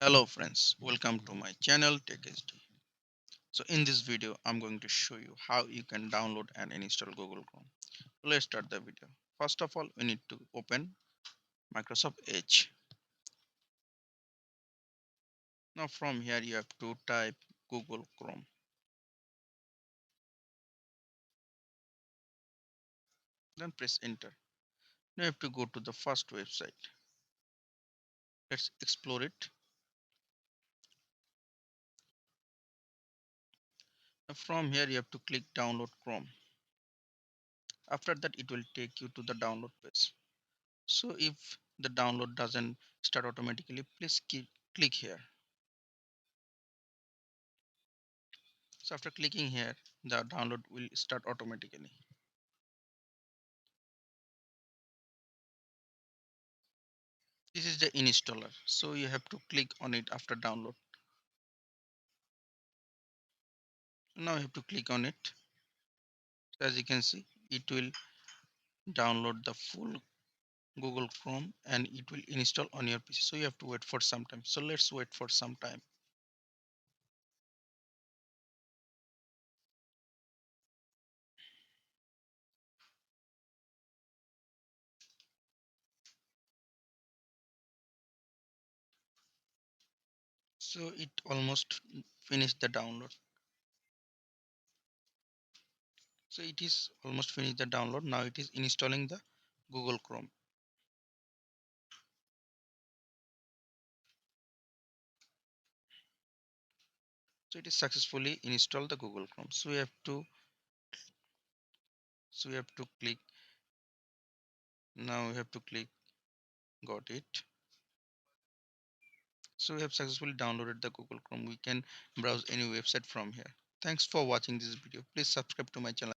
Hello friends, welcome to my channel TechHD. So in this video, I'm going to show you how you can download and install Google Chrome. Let's start the video. First of all, we need to open Microsoft Edge. Now from here, you have to type Google Chrome. Then press enter. Now you have to go to the first website. Let's explore it. Now from here, you have to click download Chrome. After that, it will take you to the download page. So if the download doesn't start automatically, please click here. So after clicking here, the download will start automatically. This is the installer. So you have to click on it after download. Now you have to click on it. So as you can see, it will download the full Google Chrome and it will install on your PC. So you have to wait for some time. So let's wait for some time. So it almost finished the download. So it is almost finished the download. Now it is installing the Google Chrome. So it is successfully installed the Google Chrome. So we have to click. Now we have to click got it. So we have successfully downloaded the Google Chrome. We can browse any website from here. Thanks for watching this video. Please subscribe to my channel.